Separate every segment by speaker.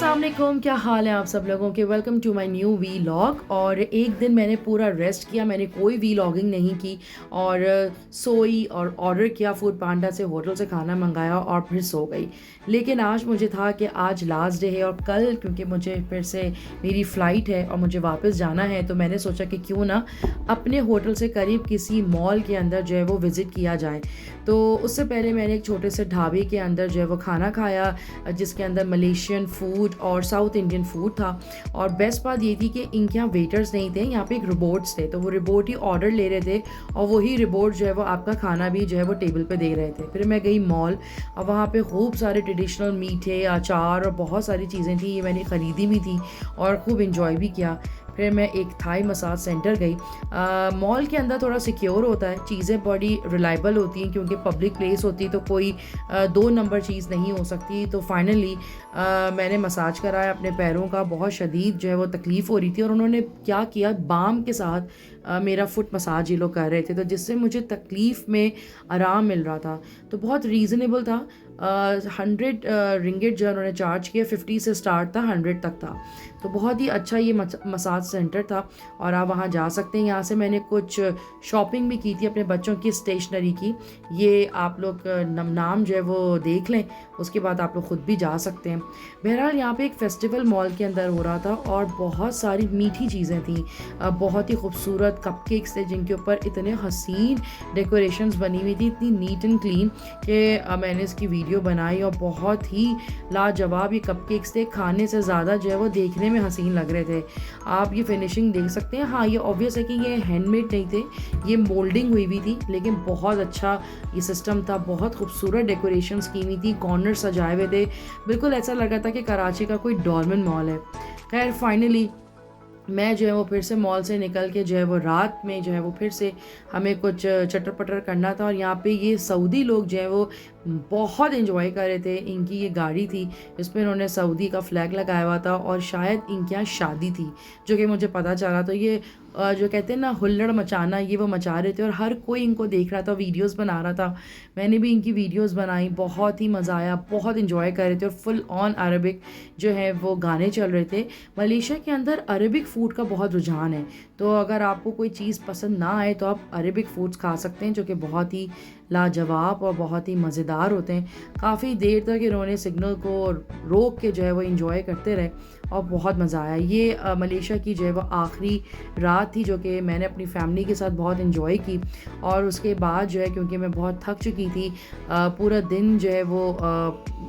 Speaker 1: अस्सलाम वालेकुम, क्या हाल है आप सब लोगों के। Welcome to my new vlog. और एक दिन मैंने पूरा रेस्ट किया, मैंने कोई वीलॉगिंग नहीं की और सोई और ऑर्डर किया फूड पांडा से, होटल से खाना मंगाया और फिर सो गई। लेकिन आज मुझे था कि आज लास्ट डे है और कल क्योंकि मुझे फिर से मेरी फ़्लाइट है और मुझे वापस जाना है, तो मैंने सोचा कि क्यों ना अपने होटल से करीब किसी मॉल के अंदर जो है वो विज़िट किया जाए। तो उससे पहले मैंने एक छोटे से ढाबे के अंदर जो है वो खाना खाया, जिसके अंदर मलेशियन फ़ूड और साउथ इंडियन फ़ूड था। और बेस्ट बात ये थी कि इनके यहाँ वेटर्स नहीं थे, यहाँ पे एक रोबोट्स थे, तो वो रोबोट ही ऑर्डर ले रहे थे और वही रोबोट जो है वो आपका खाना भी जो है वो टेबल पे दे रहे थे। फिर मैं गई मॉल और वहाँ पे खूब सारे ट्रेडिशनल मीठे, अचार और बहुत सारी चीज़ें थी, ये मैंने ख़रीदी भी थी और खूब इंजॉय भी किया। फिर मैं एक थाई मसाज सेंटर गई। मॉल के अंदर थोड़ा सिक्योर होता है, चीज़ें बड़ी रिलायबल होती हैं क्योंकि पब्लिक प्लेस होती है, तो कोई दो नंबर चीज़ नहीं हो सकती। तो फाइनली मैंने मसाज कराया अपने पैरों का, बहुत शदीद जो है वो तकलीफ़ हो रही थी और उन्होंने क्या किया, बाम के साथ मेरा फुट मसाज ये लोग कर रहे थे, तो जिससे मुझे तकलीफ़ में आराम मिल रहा था। तो बहुत रीज़नेबल था। 100 रिंगिट जो उन्होंने चार्ज किया, 50 से स्टार्ट था, 100 तक था। तो बहुत ही अच्छा ये मसाज सेंटर था और आप वहाँ जा सकते हैं। यहाँ से मैंने कुछ शॉपिंग भी की थी अपने बच्चों की स्टेशनरी की। ये आप लोग नाम जो है वो देख लें, उसके बाद आप लोग ख़ुद भी जा सकते हैं। बहरहाल यहाँ पे एक फ़ेस्टिवल मॉल के अंदर हो रहा था और बहुत सारी मीठी चीज़ें थी, बहुत ही खूबसूरत कपकेक्स थे जिनके ऊपर इतने हसीन डेकोरेशंस बनी हुई थी, इतनी नीट एंड क्लीन कि मैंने इसकी वीडियो बनाई और बहुत ही लाजवाब ये कपकेक्स थे। खाने से ज़्यादा जो है वो देखने में हसीन लग रहे थे। आप ये फिनिशिंग देख सकते हैं। हाँ, ये ऑब्वियस है कि ये हैंडमेड नहीं थे, ये मोल्डिंग हुई भी थी, लेकिन बहुत अच्छा ये सिस्टम था। बहुत खूबसूरत डेकोरेशंस की हुई थी, कॉर्नर सजाए हुए थे, बिल्कुल ऐसा लगा था कि कराची का कोई डॉर्मन मॉल है। खैर फाइनली मैं जो है वो फिर से मॉल से निकल के जो है वो रात में जो है वो फिर से हमें कुछ चटर पटर करना था। और यहाँ पे ये सऊदी लोग जो है वो बहुत इन्जॉय कर रहे थे। इनकी ये गाड़ी थी जिसमें इन्होंने सऊदी का फ्लैग लगाया हुआ था और शायद इनके यहाँ शादी थी, जो कि मुझे पता चला। तो ये जो कहते हैं ना हुल्लड़ मचाना, ये वो मचा रहे थे और हर कोई इनको देख रहा था, वीडियोस बना रहा था। मैंने भी इनकी वीडियोस बनाई, बहुत ही मज़ा आया, बहुत इन्जॉय कर रहे थे और फुल ऑन अरबिक जो है वो गाने चल रहे थे। मलेशिया के अंदर अरबिक फ़ूड का बहुत रुझान है, तो अगर आपको कोई चीज़ पसंद ना आए तो आप अरबिक फ़ूड्स खा सकते हैं, जो कि बहुत ही लाजवाब और बहुत ही मज़ेदार होते हैं। काफ़ी देर तक इन्होंने सिग्नल को रोक के जो है वो इंजॉय करते रहे और बहुत मज़ा आया। ये मलेशिया की जो है वो आखिरी रात थी, जो कि मैंने अपनी फ़ैमिली के साथ बहुत इन्जॉय की। और उसके बाद जो है, क्योंकि मैं बहुत थक चुकी थी, पूरा दिन जो है वो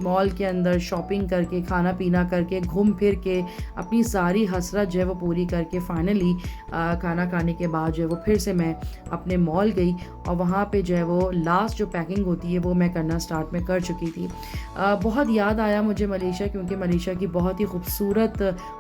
Speaker 1: मॉल के अंदर शॉपिंग करके, खाना पीना करके, घूम फिर के अपनी सारी हसरत जो है वो पूरी करके फाइनली खाना खाने के बाद जो है वो फिर से मैं अपने मॉल गई और वहाँ पे जो है वो लास्ट जो पैकिंग होती है वो मैं करना स्टार्ट में कर चुकी थी। बहुत याद आया मुझे मलेशिया, क्योंकि मलेशिया की बहुत ही खूबसूरत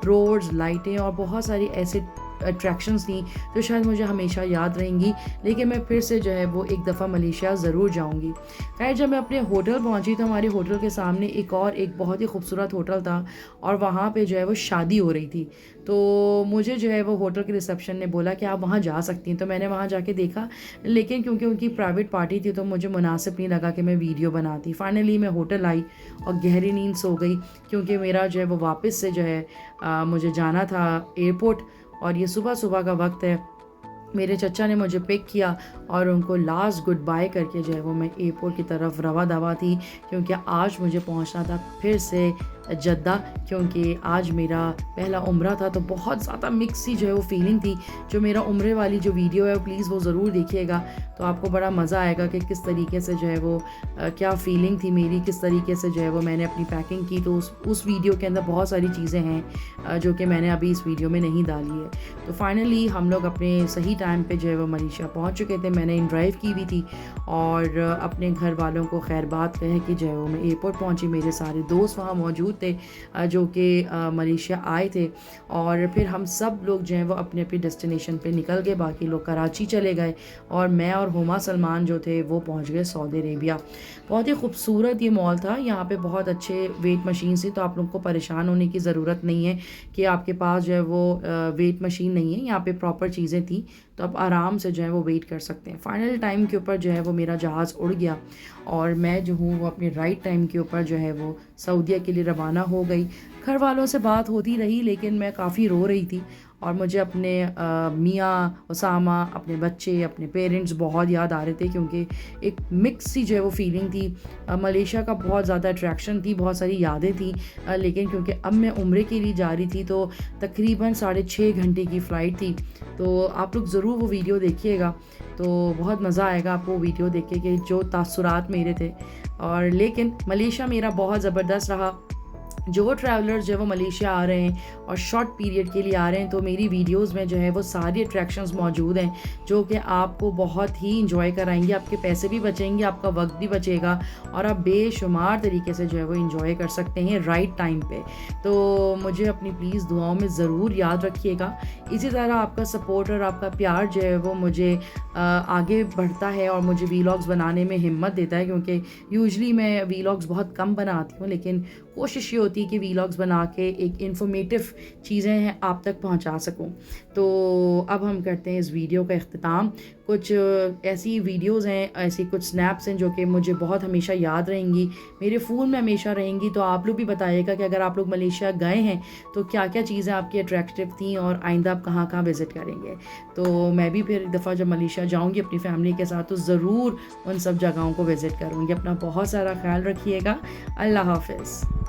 Speaker 1: रोड्स, लाइटें और बहुत सारी ऐसे अट्रैक्शंस थी जो शायद मुझे हमेशा याद रहेंगी। लेकिन मैं फिर से जो है वो एक दफ़ा मलेशिया ज़रूर जाऊंगी। खैर जब मैं अपने होटल पहुंची तो हमारे होटल के सामने एक बहुत ही खूबसूरत होटल था और वहाँ पे जो है वो शादी हो रही थी। तो मुझे जो है वो होटल के रिसेप्शन ने बोला कि आप वहाँ जा सकती हैं, तो मैंने वहाँ जाके देखा, लेकिन क्योंकि उनकी प्राइवेट पार्टी थी तो मुझे मुनासिब नहीं लगा कि मैं वीडियो बनाती। फाइनली मैं होटल आई और गहरी नींद सो गई, क्योंकि मेरा जो है वो वापस से जो है मुझे जाना था एयरपोर्ट और ये सुबह सुबह का वक्त है। मेरे चचा ने मुझे पिक किया और उनको लास्ट गुड बाय करके जो है वो मैं एयरपोर्ट की तरफ रवा दवा थी, क्योंकि आज मुझे पहुंचना था फिर से जद्दा, क्योंकि आज मेरा पहला उम्रा था। तो बहुत ज़्यादा मिक्स सी जो है वो फीलिंग थी। जो मेरा उम्रे वाली जो वीडियो है प्लीज़ वो ज़रूर देखिएगा, तो आपको बड़ा मज़ा आएगा कि किस तरीके से जो है वो क्या फ़ीलिंग थी मेरी, किस तरीके से जो है वो मैंने अपनी पैकिंग की। तो उस वीडियो के अंदर बहुत सारी चीज़ें हैं जो कि मैंने अभी इस वीडियो में नहीं डाली है। तो फाइनली हम लोग अपने सही टाइम पे जो है वो मलेशिया पहुंच चुके थे। मैंने इन ड्राइव की भी थी और अपने घर वालों को खैर बात कह के जो है वो मैं एयरपोर्ट पहुंची। मेरे सारे दोस्त वहाँ मौजूद थे जो कि मलेशिया आए थे और फिर हम सब लोग जो हैं वो अपने अपने डेस्टिनेशन पे निकल गए। बाकी लोग कराची चले गए और मैं और हुमा सलमान जो थे वो पहुंच गए सऊदी अरेबिया। बहुत ही खूबसूरत ये मॉल था, यहाँ पे बहुत अच्छे वेट मशीन थी, तो आप लोगों को परेशान होने की ज़रूरत नहीं है कि आपके पास जो है वो वेट मशीन नहीं है। यहाँ पे प्रॉपर चीज़ें थी, तो आप आराम से जो है वो वेट कर सकते हैं। फाइनल टाइम के ऊपर जो है वो मेरा जहाज़ उड़ गया और मैं जो हूँ वो अपने राइट टाइम के ऊपर जो है वो सऊदीया के लिए रवाना रवाना हो गई। घर वालों से बात होती रही लेकिन मैं काफ़ी रो रही थी और मुझे अपने मियाँ, उसामा, अपने बच्चे, अपने पेरेंट्स बहुत याद आ रहे थे क्योंकि एक मिक्स सी जो है वो फीलिंग थी। मलेशिया का बहुत ज़्यादा अट्रैक्शन थी, बहुत सारी यादें थी, लेकिन क्योंकि अब मैं उम्रे के लिए जा रही थी तो तकरीबन 6.5 घंटे की फ़्लाइट थी। तो आप लोग ज़रूर वो वीडियो देखिएगा, तो बहुत मज़ा आएगा आपको वीडियो देख के कि जो तासुरात मेरे थे। और लेकिन मलेशिया मेरा बहुत ज़बरदस्त रहा। जो ट्रैवलर्स जो है वो मलेशिया आ रहे हैं और शॉर्ट पीरियड के लिए आ रहे हैं तो मेरी वीडियोस में जो है वो सारी अट्रैक्शंस मौजूद हैं जो कि आपको बहुत ही इंजॉय कराएंगे। आपके पैसे भी बचेंगे, आपका वक्त भी बचेगा और आप बेशुमार तरीके से जो है वो इंजॉय कर सकते हैं राइट टाइम पे। तो मुझे अपनी प्लीज़ दुआओं में ज़रूर याद रखिएगा। इसी तरह आपका सपोर्ट और आपका प्यार जो है वो मुझे आगे बढ़ता है और मुझे वीलॉग्स बनाने में हिम्मत देता है, क्योंकि यूजुअली मैं वीलॉग्स बहुत कम बनाती हूँ लेकिन कोशिश ये होती है कि वीलॉग्स बना के एक इन्फॉर्मेटिव चीज़ें हैं आप तक पहुंचा सकूं। तो अब हम करते हैं इस वीडियो का इख्तिताम। कुछ ऐसी वीडियोस हैं, ऐसी कुछ स्नैप्स हैं जो कि मुझे बहुत हमेशा याद रहेंगी, मेरे फ़ोन में हमेशा रहेंगी। तो आप लोग भी बताइएगा कि अगर आप लोग मलेशिया गए हैं तो क्या क्या चीज़ें आपकी अट्रैक्टिव थी और आइंदा आप कहाँ कहाँ विज़िट करेंगे। तो मैं भी फिर एक दफ़ा जब मलेशिया जाऊँगी अपनी फैमिली के साथ तो ज़रूर उन सब जगहों को विज़िट करूँगी। अपना बहुत सारा ख्याल रखिएगा। अल्लाह हाफ़िज़।